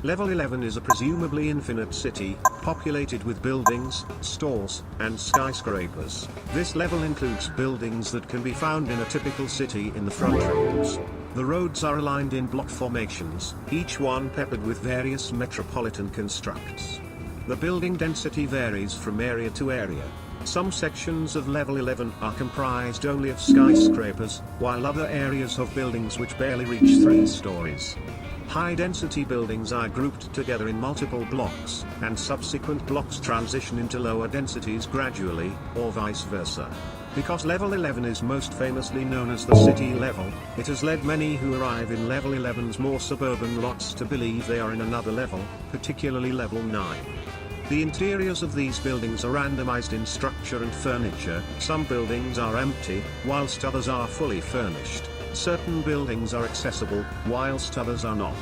Level 11 is a presumably infinite city, populated with buildings, stores, and skyscrapers. This level includes buildings that can be found in a typical city in the Frontrooms. The roads are aligned in block formations, each one peppered with various metropolitan constructs. The building density varies from area to area. Some sections of level 11 are comprised only of skyscrapers, while other areas have buildings which barely reach 3 stories. High-density buildings are grouped together in multiple blocks, and subsequent blocks transition into lower densities gradually, or vice versa. Because level 11 is most famously known as the city level, it has led many who arrive in level 11's more suburban lots to believe they are in another level, particularly level 9. The interiors of these buildings are randomized in structure and furniture. Some buildings are empty, whilst others are fully furnished. Certain buildings are accessible, whilst others are not.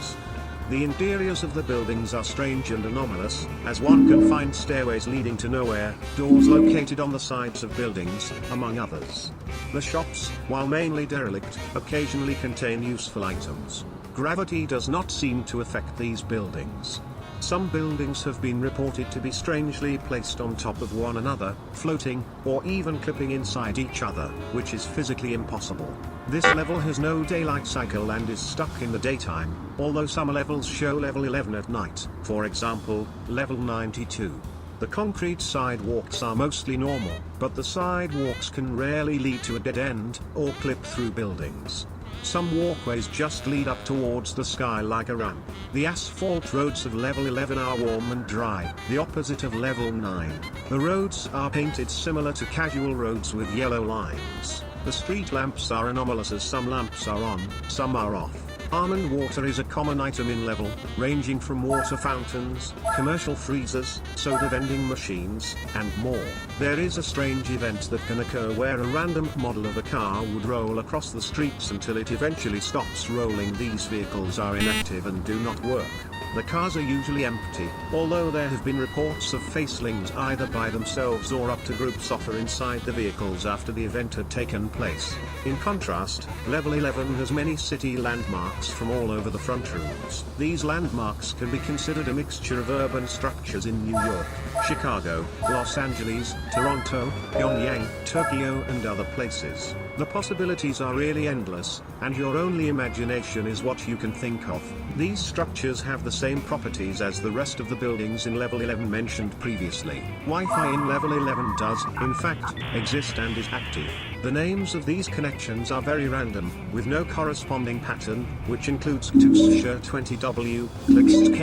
The interiors of the buildings are strange and anomalous, as one can find stairways leading to nowhere, doors located on the sides of buildings, among others. The shops, while mainly derelict, occasionally contain useful items. Gravity does not seem to affect these buildings. Some buildings have been reported to be strangely placed on top of one another, floating, or even clipping inside each other, which is physically impossible. This level has no daylight cycle and is stuck in the daytime, although some levels show level 11 at night, for example, level 92. The concrete sidewalks are mostly normal, but the sidewalks can rarely lead to a dead end, or clip through buildings. Some walkways just lead up towards the sky like a ramp. The asphalt roads of level 11 are warm and dry, the opposite of level 9. The roads are painted similar to casual roads with yellow lines. The street lamps are anomalous as some lamps are on, some are off. Almond water is a common item in level, ranging from water fountains, commercial freezers, soda vending machines, and more. There is a strange event that can occur where a random model of a car would roll across the streets until it eventually stops rolling. These vehicles are inactive and do not work. The cars are usually empty, although there have been reports of facelings either by themselves or up to groups offer inside the vehicles after the event had taken place. In contrast, level 11 has many city landmarks from all over the Frontrooms. These landmarks can be considered a mixture of urban structures in New York, Chicago, Los Angeles, Toronto, Pyongyang, Tokyo and other places. The possibilities are really endless, and your only imagination is what you can think of. These structures have the same properties as the rest of the buildings in level 11 mentioned previously. Wi-Fi in level 11 does, in fact, exist and is active. The names of these connections are very random, with no corresponding pattern, which includes Tusher 20W, Clickst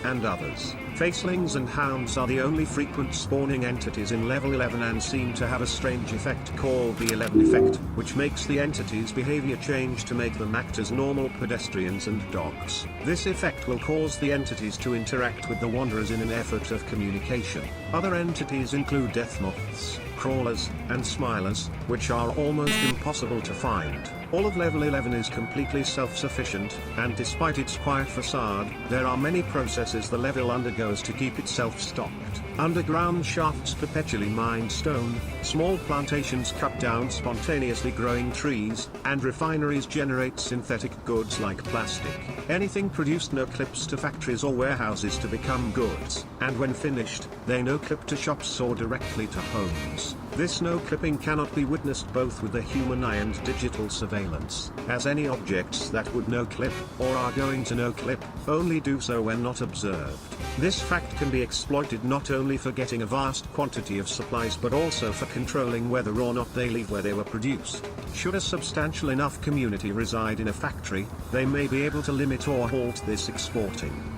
and others. Facelings and hounds are the only frequent spawning entities in level 11 and seem to have a strange effect called the 11 effect, which makes the entities' behavior change to make them act as normal pedestrians and dogs. This effect will cause the entities to interact with the wanderers in an effort of communication. Other entities include death moths, crawlers, and smilers, which are almost impossible to find. All of level 11 is completely self-sufficient, and despite its quiet facade, there are many processes the level undergoes to keep itself stocked. Underground shafts perpetually mine stone, small plantations cut down spontaneously growing trees, and refineries generate synthetic goods like plastic. Anything produced no-clips to factories or warehouses to become goods, and when finished, they no-clip to shops or directly to homes. This no-clipping cannot be witnessed both with the human eye and digital surveillance, as any objects that would no-clip, or are going to no-clip, only do so when not observed. This fact can be exploited not only for getting a vast quantity of supplies but also for controlling whether or not they leave where they were produced. Should a substantial enough community reside in a factory, they may be able to limit or halt this exporting.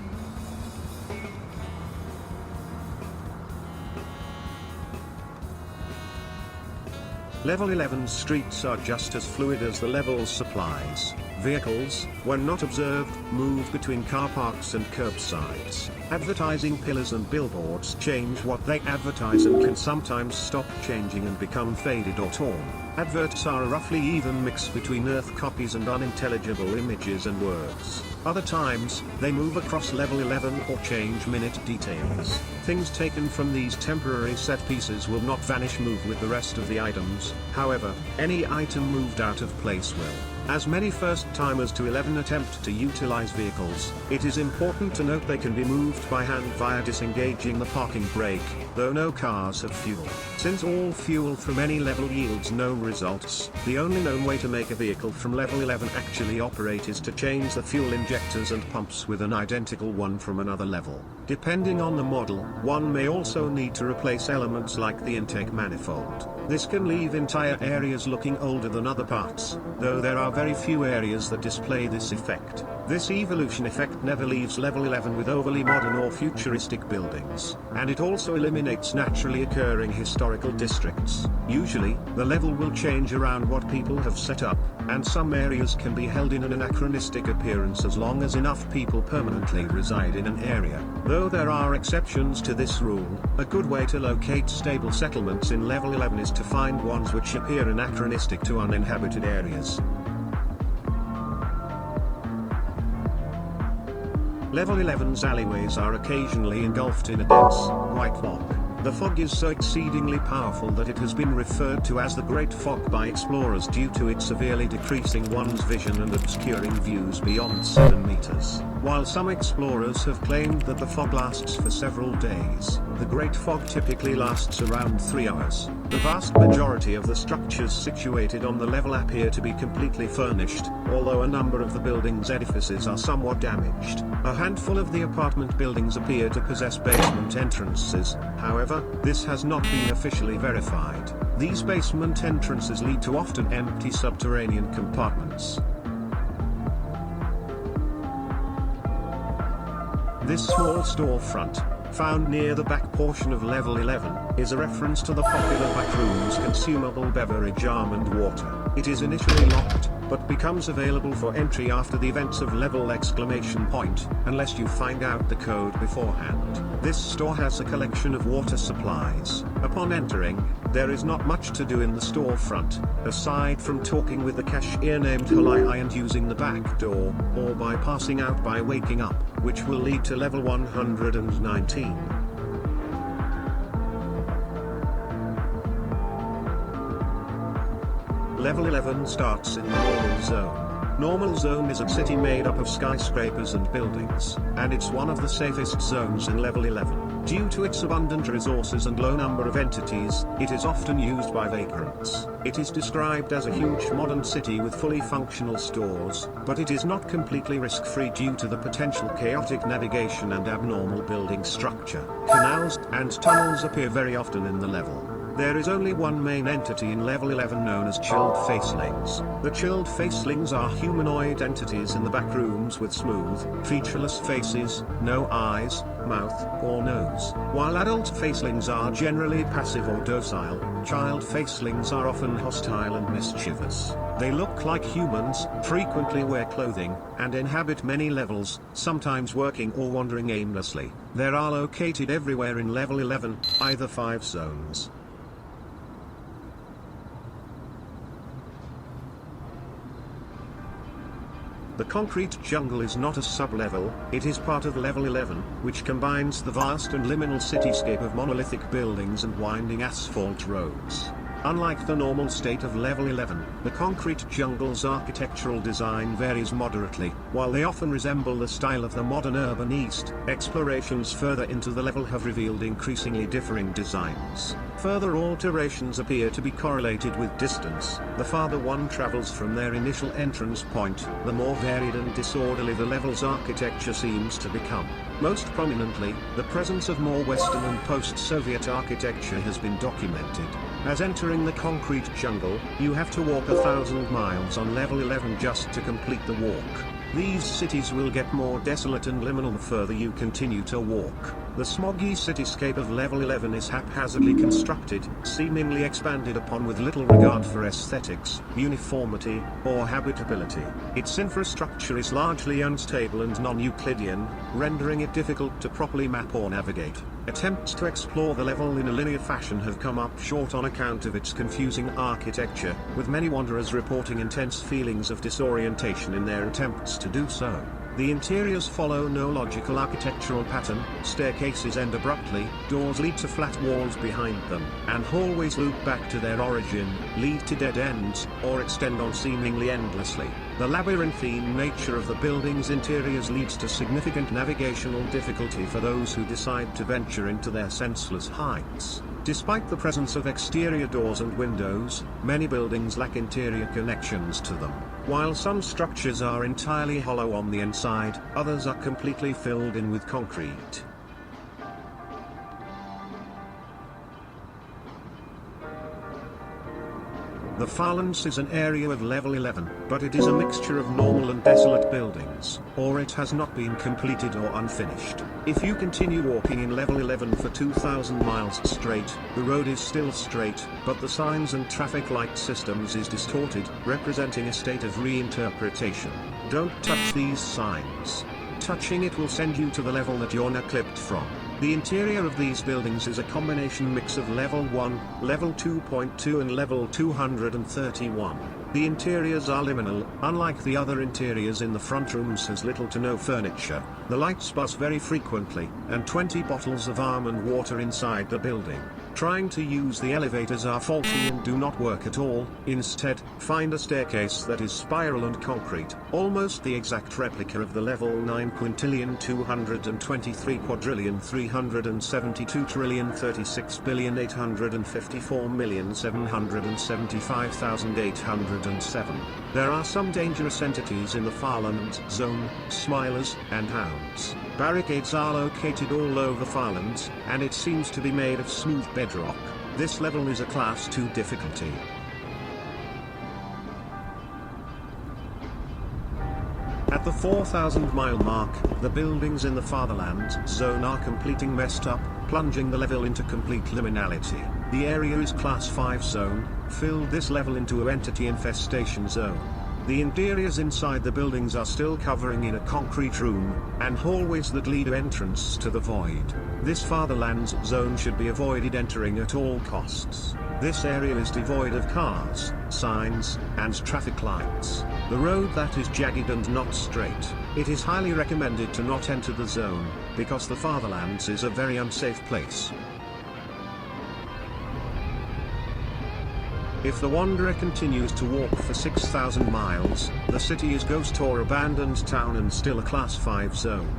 Level 11 streets are just as fluid as the level's supplies. Vehicles, when not observed, move between car parks and curbsides. Advertising pillars and billboards change what they advertise and can sometimes stop changing and become faded or torn. Adverts are a roughly even mix between earth copies and unintelligible images and words. Other times, they move across level 11 or change minute details. Things taken from these temporary set pieces will not vanish move with the rest of the items, however, any item moved out of place will. As many first-timers to 11 attempt to utilize vehicles, it is important to note they can be moved by hand via disengaging the parking brake, though no cars have fuel. Since all fuel from any level yields no results, the only known way to make a vehicle from level 11 actually operate is to change the fuel injectors and pumps with an identical one from another level. Depending on the model, one may also need to replace elements like the intake manifold. This can leave entire areas looking older than other parts, though there are very few areas that display this effect. This evolution effect never leaves level 11 with overly modern or futuristic buildings, and it also eliminates naturally occurring historical districts. Usually, the level will change around what people have set up, and some areas can be held in an anachronistic appearance as long as enough people permanently reside in an area. Though there are exceptions to this rule, a good way to locate stable settlements in level 11 is to find ones which appear anachronistic to uninhabited areas. Level 11's alleyways are occasionally engulfed in a dense, white fog. The fog is so exceedingly powerful that it has been referred to as the Great Fog by explorers due to it severely decreasing one's vision and obscuring views beyond 7 meters. While some explorers have claimed that the fog lasts for several days, the Great Fog typically lasts around 3 hours. The vast majority of the structures situated on the level appear to be completely furnished, although a number of the building's edifices are somewhat damaged. A handful of the apartment buildings appear to possess basement entrances, however, this has not been officially verified. These basement entrances lead to often empty subterranean compartments. This small storefront, found near the back portion of level 11, is a reference to the popular Backrooms consumable beverage Alom Wotor. It is initially locked, but becomes available for entry after the events of level ! Unless you find out the code beforehand. This store has a collection of water supplies. Upon entering, there is not much to do in the storefront, aside from talking with the cashier named Hulai and using the back door, or by passing out by waking up, which will lead to level 119. Level 11 starts in the Normal Zone. Normal Zone is a city made up of skyscrapers and buildings, and it's one of the safest zones in level 11. Due to its abundant resources and low number of entities, it is often used by vagrants. It is described as a huge modern city with fully functional stores, but it is not completely risk-free due to the potential chaotic navigation and abnormal building structure. Canals and tunnels appear very often in the level. There is only one main entity in level 11 known as Chilled Facelings. The Chilled Facelings are humanoid entities in the Backrooms with smooth, featureless faces, no eyes, mouth, or nose. While adult facelings are generally passive or docile, child facelings are often hostile and mischievous. They look like humans, frequently wear clothing, and inhabit many levels, sometimes working or wandering aimlessly. They are located everywhere in level 11, either 5 zones. The concrete jungle is not a sub-level, it is part of level 11, which combines the vast and liminal cityscape of monolithic buildings and winding asphalt roads. Unlike the normal state of level 11, the concrete jungle's architectural design varies moderately. While they often resemble the style of the modern urban East, explorations further into the level have revealed increasingly differing designs. Further alterations appear to be correlated with distance. The farther one travels from their initial entrance point, the more varied and disorderly the level's architecture seems to become. Most prominently, the presence of more Western and post-Soviet architecture has been documented. As entering the concrete jungle, you have to walk 1,000 miles on level 11 just to complete the walk. These cities will get more desolate and liminal the further you continue to walk. The smoggy cityscape of level 11 is haphazardly constructed, seemingly expanded upon with little regard for aesthetics, uniformity, or habitability. Its infrastructure is largely unstable and non-Euclidean, rendering it difficult to properly map or navigate. Attempts to explore the level in a linear fashion have come up short on account of its confusing architecture, with many wanderers reporting intense feelings of disorientation in their attempts to do so. The interiors follow no logical architectural pattern, staircases end abruptly, doors lead to flat walls behind them, and hallways loop back to their origin, lead to dead ends, or extend on seemingly endlessly. The labyrinthine nature of the building's interiors leads to significant navigational difficulty for those who decide to venture into their senseless heights. Despite the presence of exterior doors and windows, many buildings lack interior connections to them. While some structures are entirely hollow on the inside, others are completely filled in with concrete. The Farlands is an area of level 11, but it is a mixture of normal and desolate buildings, or it has not been completed or unfinished. If you continue walking in level 11 for 2,000 miles straight, the road is still straight, but the signs and traffic light systems is distorted, representing a state of reinterpretation. Don't touch these signs. Touching it will send you to the level that you're now clipped from. The interior of these buildings is a combination mix of level 1, level 2.2 and level 231. The interiors are liminal, unlike the other interiors in the front rooms has little to no furniture. The lights buzz very frequently, and 20 bottles of almond water inside the building. Trying to use the elevators are faulty and do not work at all. Instead, find a staircase that is spiral and concrete, almost the exact replica of the level 9 quintillion 223 quadrillion 372 trillion 36 billion 854 million 775,807. There are some dangerous entities in the Farlands zone, smilers, and hounds. Barricades are located all over Farlands, and it seems to be made of smooth bedrock. This level is a class 2 difficulty. At the 4,000 mile mark, the buildings in the Fartherlands zone are completing messed up, plunging the level into complete liminality. The area is class 5 zone, filled this level into a entity infestation zone. The interiors inside the buildings are still covering in a concrete room, and hallways that lead to entrance to the void. This Fartherlands zone should be avoided entering at all costs. This area is devoid of cars, signs, and traffic lights. The road that is jagged and not straight. It is highly recommended to not enter the zone, because the Fartherlands is a very unsafe place. If the wanderer continues to walk for 6,000 miles, the city is ghost or abandoned town and still a class 5 zone.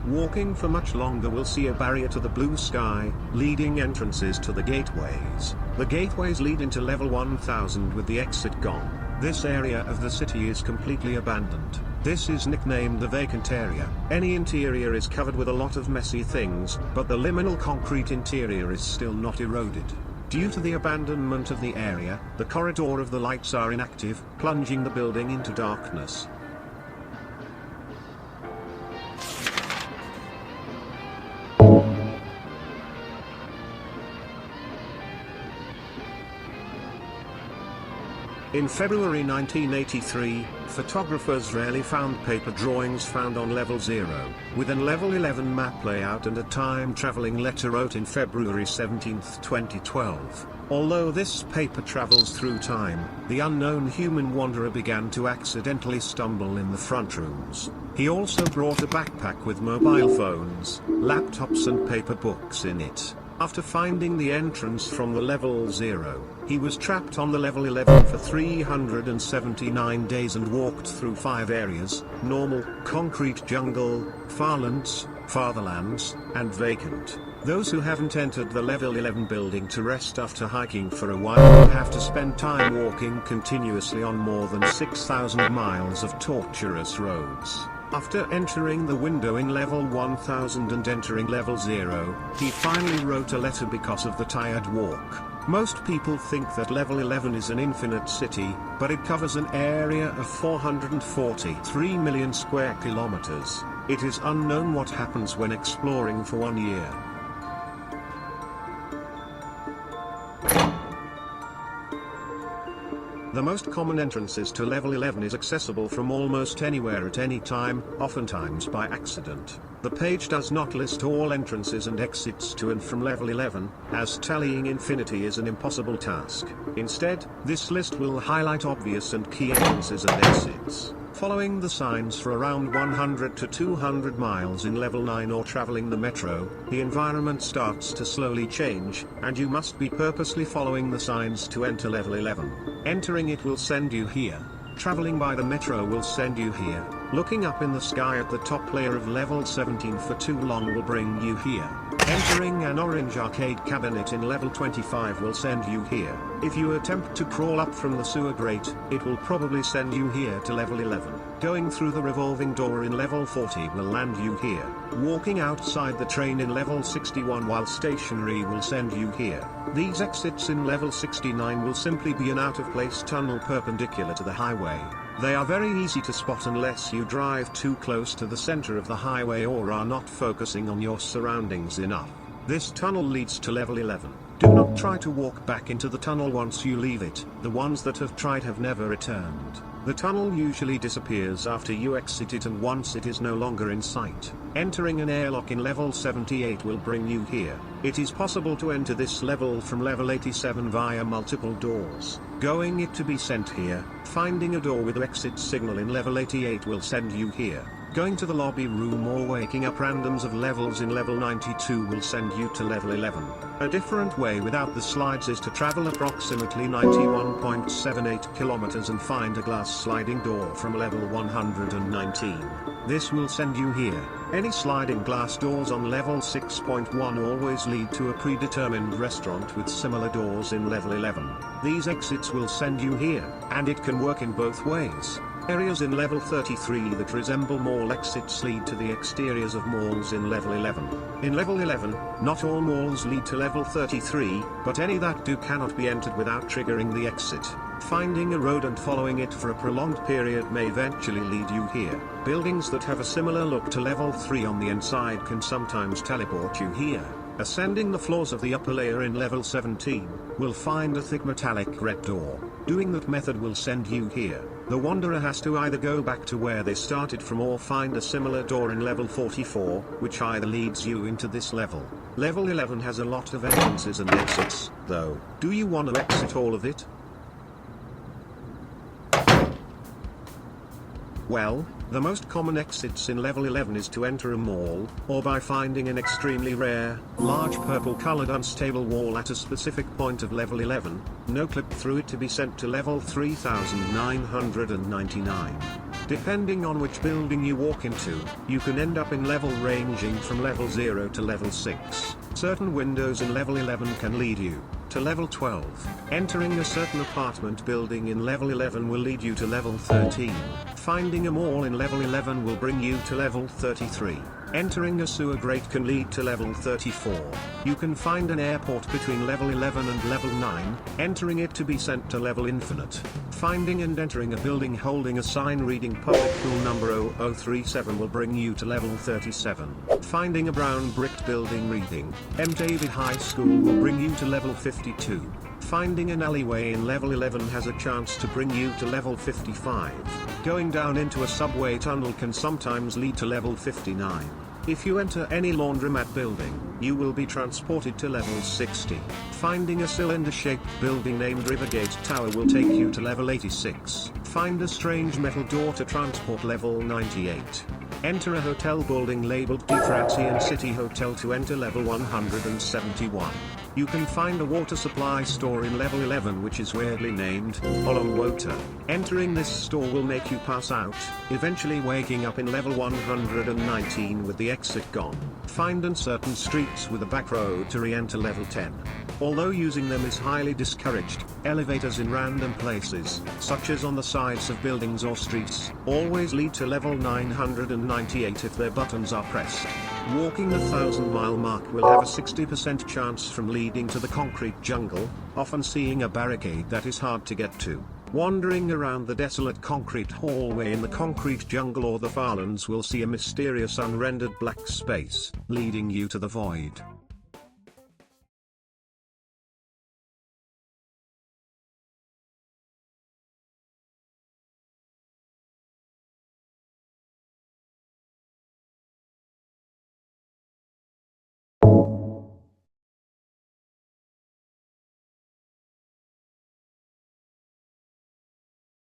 Walking for much longer will see a barrier to the blue sky, leading entrances to the gateways. The gateways lead into level 1000 with the exit gone. This area of the city is completely abandoned. This is nicknamed the Vacant area. Any interior is covered with a lot of messy things, but the liminal concrete interior is still not eroded. Due to the abandonment of the area, the corridor of the lights are inactive, plunging the building into darkness. In February 1983, photographers rarely found paper drawings found on level 0, with an level 11 map layout and a time-traveling letter wrote in February 17, 2012. Although this paper travels through time, the unknown human wanderer began to accidentally stumble in the front rooms. He also brought a backpack with mobile phones, laptops and paper books in it. After finding the entrance from the level 0, he was trapped on the level 11 for 379 days and walked through 5 areas: normal, concrete jungle, Farlands, Fartherlands, and Vacant. Those who haven't entered the level 11 building to rest after hiking for a while will have to spend time walking continuously on more than 6,000 miles of tortuous roads. After entering the window in level 1000 and entering level 0, he finally wrote a letter because of the tired walk. Most people think that level 11 is an infinite city, but it covers an area of 443 million square kilometers. It is unknown what happens when exploring for 1 year. The most common entrances to level 11 is accessible from almost anywhere at any time, oftentimes by accident. The page does not list all entrances and exits to and from level 11, as tallying infinity is an impossible task. Instead, this list will highlight obvious and key entrances and exits. Following the signs for around 100 to 200 miles in level 9 or traveling the metro, the environment starts to slowly change, and you must be purposely following the signs to enter level 11. Entering it will send you here. Traveling by the metro will send you here. Looking up in the sky at the top layer of level 17 for too long will bring you here. Entering an orange arcade cabinet in level 25 will send you here. If you attempt to crawl up from the sewer grate, it will probably send you here to level 11. Going through the revolving door in level 40 will land you here. Walking outside the train in level 61 while stationary will send you here. These exits in level 69 will simply be an out-of-place tunnel perpendicular to the highway. They are very easy to spot unless you drive too close to the center of the highway or are not focusing on your surroundings enough. This tunnel leads to level 11. Do not try to walk back into the tunnel once you leave it. The ones that have tried have never returned. The tunnel usually disappears after you exit it and once it is no longer in sight. Entering an airlock in level 78 will bring you here. It is possible to enter this level from level 87 via multiple doors. Going it to be sent here, finding a door with exit signal in level 88 will send you here. Going to the lobby room or waking up randoms of levels in level 92 will send you to level 11. A different way without the slides is to travel approximately 91.78 kilometers and find a glass sliding door from level 119. This will send you here. Any sliding glass doors on level 6.1 always lead to a predetermined restaurant with similar doors in level 11. These exits will send you here, and it can work in both ways. Areas in level 33 that resemble mall exits lead to the exteriors of malls in level 11. In level 11, not all malls lead to level 33, but any that do cannot be entered without triggering the exit. Finding a road and following it for a prolonged period may eventually lead you here. Buildings that have a similar look to level 3 on the inside can sometimes teleport you here. Ascending the floors of the upper layer in level 17, will find a thick metallic red door. Doing that method will send you here. The wanderer has to either go back to where they started from or find a similar door in level 44, which either leads you into this level. Level 11 has a lot of entrances and exits, though. Do you want to exit all of it? Well, the most common exits in level 11 is to enter a mall, or by finding an extremely rare, large purple-colored unstable wall at a specific point of level 11, no-clip through it to be sent to level 3999. Depending on which building you walk into, you can end up in level ranging from level 0 to level 6. Certain windows in level 11 can lead you to level 12. Entering a certain apartment building in level 11 will lead you to level 13. Finding a mall in level 11 will bring you to level 33. Entering a sewer grate can lead to level 34. You can find an airport between level 11 and level 9, entering it to be sent to level infinite. Finding and entering a building holding a sign reading public pool number 0037 will bring you to level 37. Finding a brown bricked building reading M. David High School will bring you to level 52. Finding an alleyway in level 11 has a chance to bring you to level 55. Going down into a subway tunnel can sometimes lead to level 59. If you enter any laundromat building, you will be transported to level 60. Finding a cylinder-shaped building named Rivergate Tower will take you to level 86. Find a strange metal door to transport level 98. Enter a hotel building labeled Diffrazian City Hotel to enter level 171. You can find a water supply store in level 11 which is weirdly named Alom Wotor. Entering this store will make you pass out, eventually waking up in level 119 with the exit gone. Find uncertain streets with a back road to re-enter level 10. Although using them is highly discouraged, elevators in random places, such as on the sides of buildings or streets, always lead to level 998 if their buttons are pressed. Walking the 1,000-mile mark will have a 60% chance from leading to the concrete jungle, often seeing a barricade that is hard to get to. Wandering around the desolate concrete hallway in the concrete jungle or the Farlands will see a mysterious unrendered black space, leading you to the void.